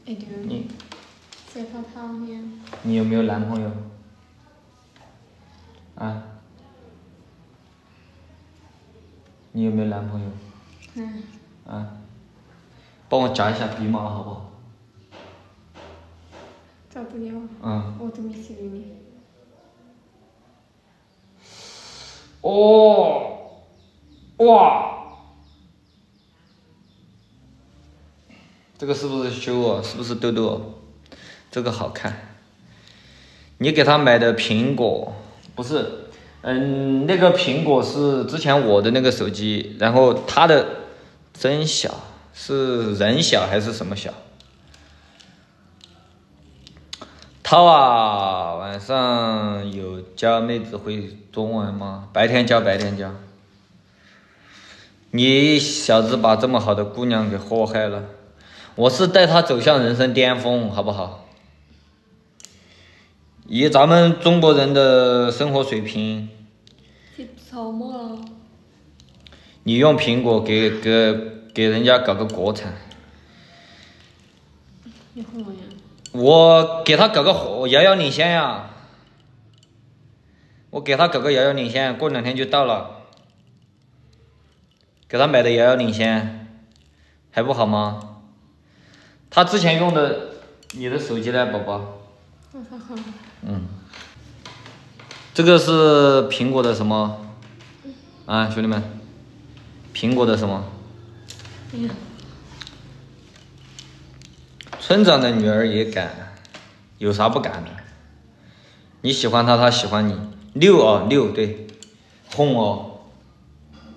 哎对了，你谁发讨厌？你有没有男朋友？啊？你有没有男朋友？嗯。啊？帮我加一下鼻毛好不好？找不了。我都没写给你。哦，哇！这个是不是修哦？是不是痘痘哦？这个好看。你给他买的苹果不是，那个苹果是之前我的那个手机，然后它的真小，是人小还是什么小？涛啊，晚上有教妹子会中文吗？白天教，白天教。你小子把这么好的姑娘给祸害了，我是带她走向人生巅峰，好不好？以咱们中国人的生活水平，你用苹果给人家搞个国产，你好呀？我给他搞个遥遥领先呀，我给他搞个遥遥领先，过2天就到了，给他买的遥遥领先，还不好吗？他之前用的你的手机呢，宝宝？好。这个是苹果的什么？啊，兄弟们，苹果的什么？村长的女儿也敢，有啥不敢的？你喜欢他，他喜欢你。6对，Home 哦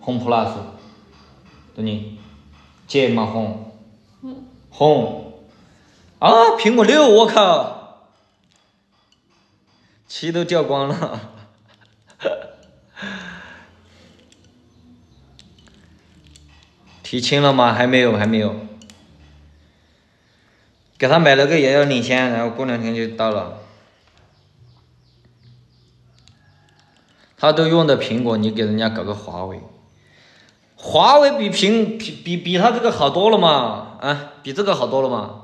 ，Home Plus， 对你，借吗 Home 啊，苹果6，我靠，漆都掉光了。提亲了吗？还没有。给他买了个遥遥领先，然后过2天就到了。他都用的苹果，你给人家搞个华为，华为比他这个好多了嘛？啊，比这个好多了嘛？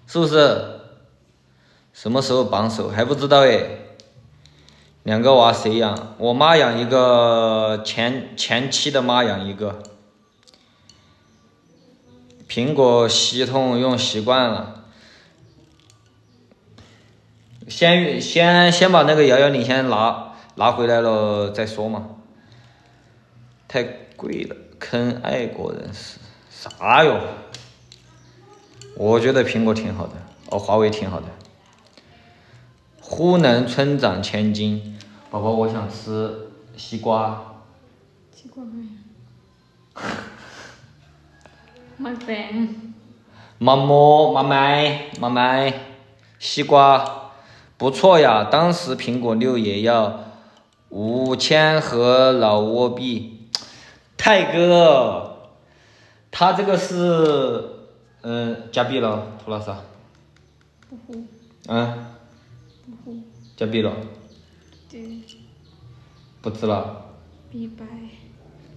是不是？什么时候绑手还不知道哎？2个娃谁养？我妈养一个，前妻的妈养一个。苹果系统用习惯了，先把那个遥遥领先拿回来了再说嘛。太贵了，坑爱国人士啥哟？我觉得苹果挺好的，华为挺好的。湖南村长千金，宝宝我想吃西瓜。西瓜呀？买饭。妈买，西瓜不错呀。当时苹果6也要5000和老挝币。泰哥，他这个是加币了，涂了啥？不糊。不糊。加币了。对。不吃了。100。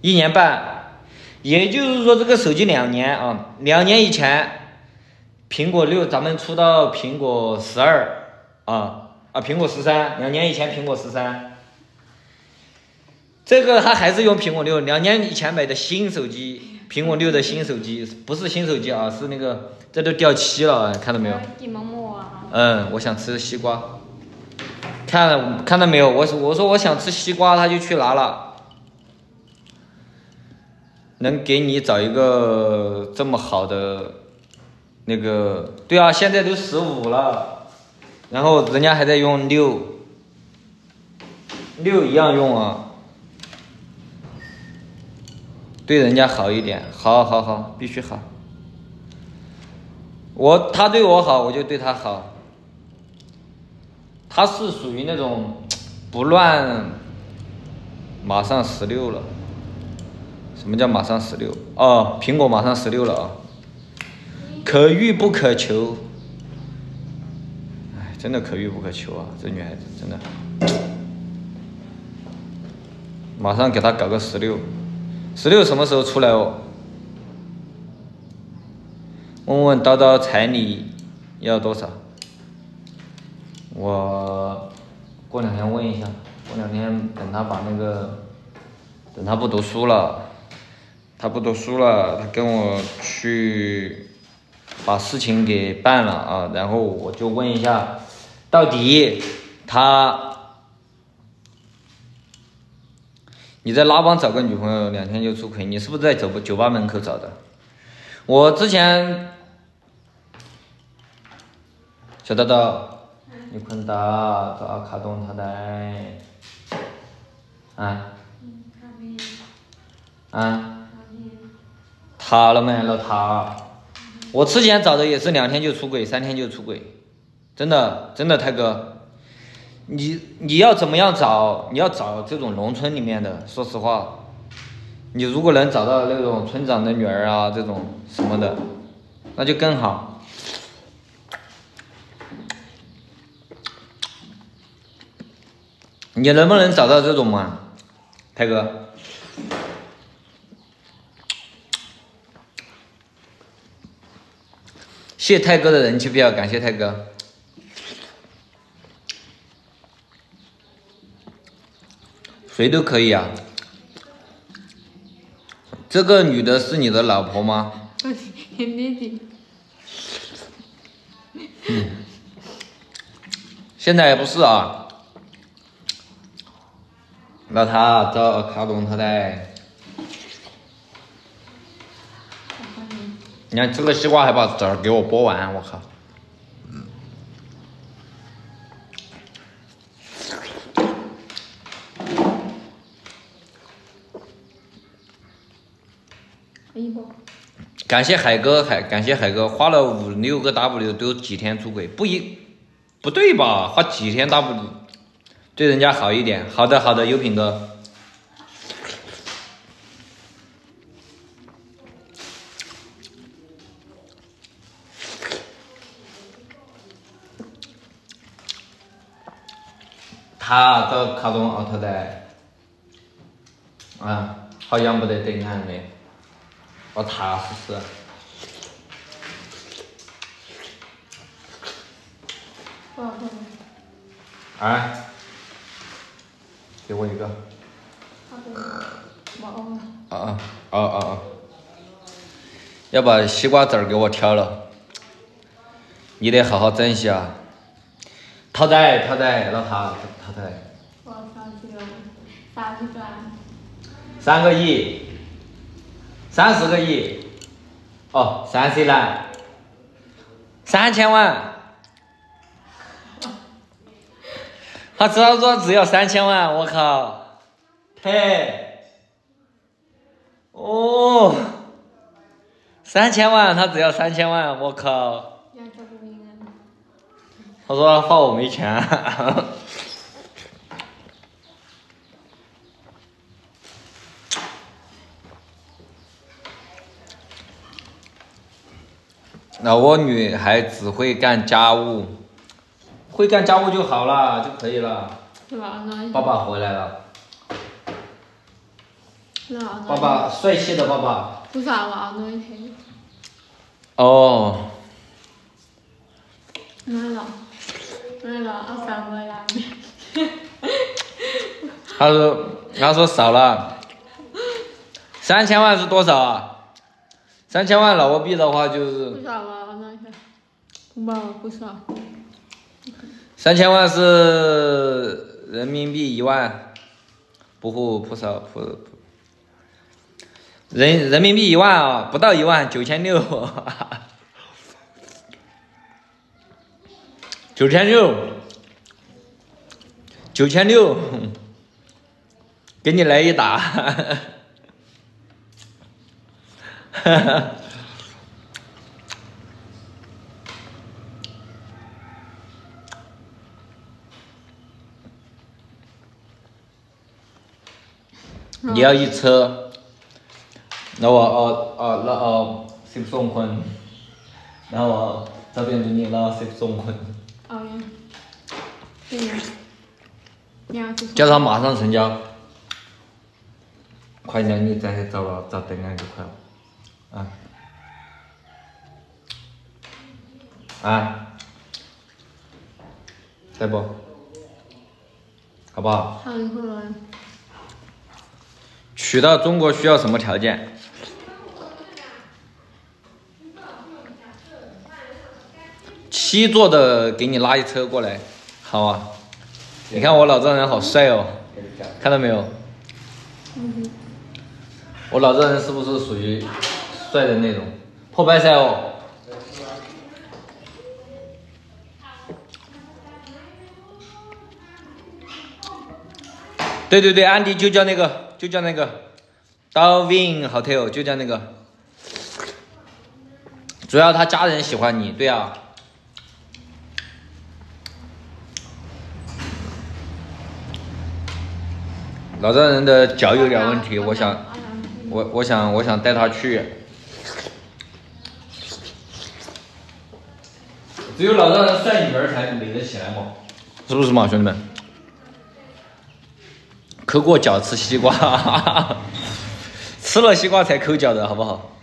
1年半，也就是说这个手机2年啊，2年以前。苹果6咱们出到苹果12苹果13，2年以前苹果13，这个他还是用苹果6，2年以前买的新手机，苹果6的新手机，不是新手机啊，是那个这都掉漆了，看到没有？我想吃西瓜，看到没有？我说我想吃西瓜，他就去拿了，能给你找一个这么好的。那个对啊，现在都15了，然后人家还在用6一样用啊，对人家好一点，好，必须好。他对我好，我就对他好。他是属于那种不乱，马上16了。什么叫马上16？苹果马上16了啊。可遇不可求，哎，真的可遇不可求啊！这女孩子真的，马上给她搞个16什么时候出来哦？问叨叨彩礼要多少？我过2天问一下，过2天等他把那个，等他不读书了，他跟我去把事情给办了啊，然后我就问一下，到底你在拉邦找个女朋友2天就出轨，你是不是在酒吧门口找的？我之前小叨叨，你困到找卡东他带塌了没？老塌。我之前找的也是2天就出轨，3天就出轨，真的泰哥。你要怎么样找？你要找这种农村里面的，说实话，你如果能找到那种村长的女儿啊，这种什么的，那就更好。你能不能找到这种嘛，泰哥？谢泰哥的人气票，感谢泰哥。谁都可以啊。这个女的是你的老婆吗？现在也不是啊。那他找卡东他在。你看这个西瓜还把籽儿给我剥完，我靠！感谢海哥，感谢海哥，花了5、6个 W 都几天出轨，不对吧？花几天 W 对人家好一点。好的，优品哥。他找卡东奥特的，好像不得等俺的，我踏实实。给我一个。要把西瓜籽儿给我挑了，你得好好珍惜啊。讨债，老陶仔。我操这个30转。3个亿，30个亿，哦，30万，3000万。他知道说只要3000万，我靠，哦，3000万，他只要3000万，我靠。他说他怕我没钱。那我女孩只会干家务，会干家务就好了，就可以了。爸爸回来了。爸爸，帅气的爸爸。不啥娃那一天。哦。没了，3个呀。他说少了。3000万是多少啊？3000万老币的话就是。不少吧，那些。不少。3000万是人民币1万，不少。人民币1万啊，不到1万，9600。9600，给你来一打。你要一车，那我10送坤，然后这边给你了10送坤。叫他马上成交，快点，你再找等俺就快了，啊，在不？好不好？好，一会儿。娶到中国需要什么条件？7座的给你拉一车过来，好啊！你看我老丈人好帅哦，看到没有？我老丈人是不是属于帅的那种？破白菜哦。对对对，安迪就叫那个，Darwin Hotel 就叫那个。主要他家人喜欢你，对啊。老丈人的脚有点问题，我想带他去。只有老丈人帅女儿才美得起来嘛，是不是嘛，兄弟们？抠过脚吃西瓜，吃了西瓜才抠脚的好不好？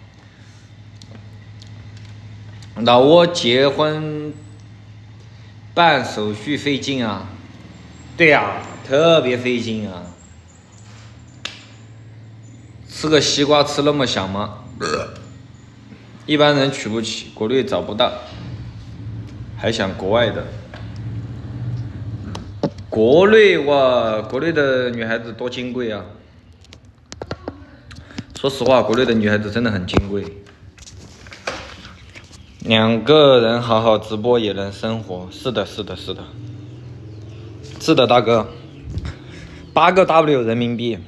老挝结婚办手续费劲啊，对呀，特别费劲啊。吃个西瓜吃那么香吗？一般人娶不起，国内找不到，还想国外的。国内哇，国内的女孩子多金贵啊！说实话，国内的女孩子真的很金贵。2个人好好直播也能生活，是的，是的，是的，是的，大哥，8个 W 人民币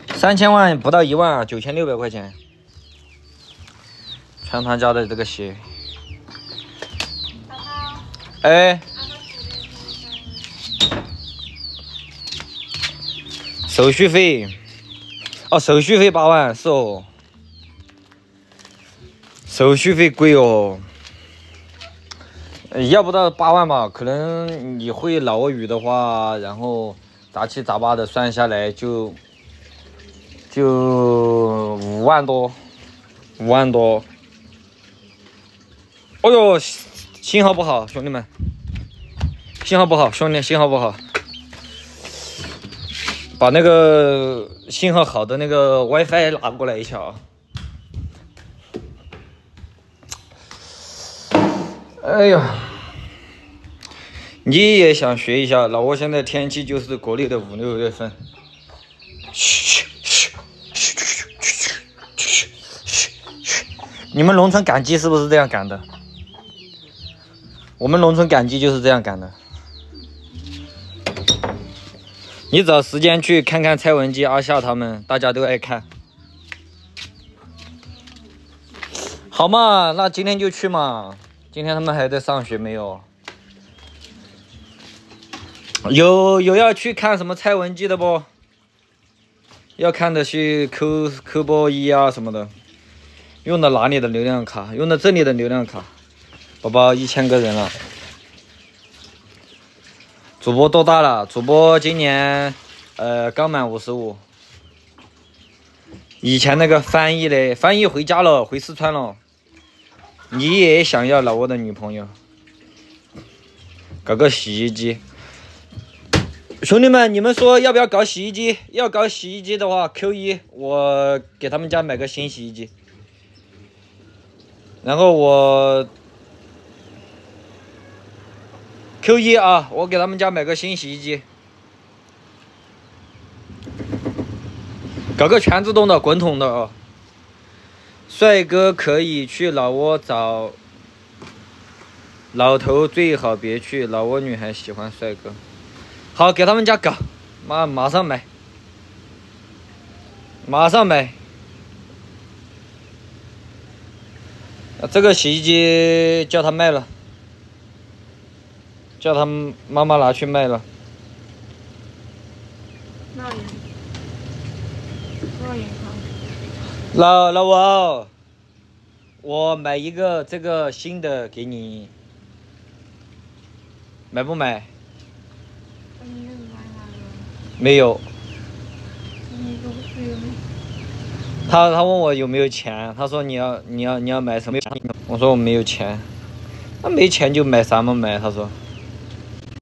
，3000万不到1万啊，9600块钱，穿他家的这个鞋。哎，手续费，哦，手续费8万是哦，手续费贵哦，要不到8万吧，可能你会老挝语的话，然后杂七杂八的算下来就5万多，5万多。哦呦，信号不好，兄弟们，信号不好，兄弟，信号不好，把那个信号好的那个 WiFi 拿过来一下啊。哎呀，你也想学一下？老挝现在天气就是国内的5、6月份。你们农村赶鸡是不是这样赶的？我们农村赶鸡就是这样赶的。你找时间去看看蔡文姬、阿夏他们，大家都爱看。好嘛，那今天就去嘛。今天他们还在上学没有？有要去看什么蔡文姬的不？要看的去扣波1啊什么的。用的哪里的流量卡？用的这里的流量卡。宝宝1000个人了。主播多大了？主播今年刚满55。以前那个翻译嘞，翻译回家了，回四川了。你也想要老挝的女朋友？搞个洗衣机。兄弟们，你们说要不要搞洗衣机？要搞洗衣机的话 ，Q1，我给他们家买个新洗衣机。然后我 Q1啊，我给他们家买个新洗衣机，搞个全自动的滚筒的啊。帅哥可以去老挝找，老头最好别去，老挝女孩喜欢帅哥。好，给他们家搞，马上买，马上买。这个洗衣机叫他卖了，叫他妈妈拿去卖了。老王，我买一个这个新的给你，买不买？没有。他问我有没有钱，他说你要买什么？我说我没有钱，那没钱就买啥么买？他说。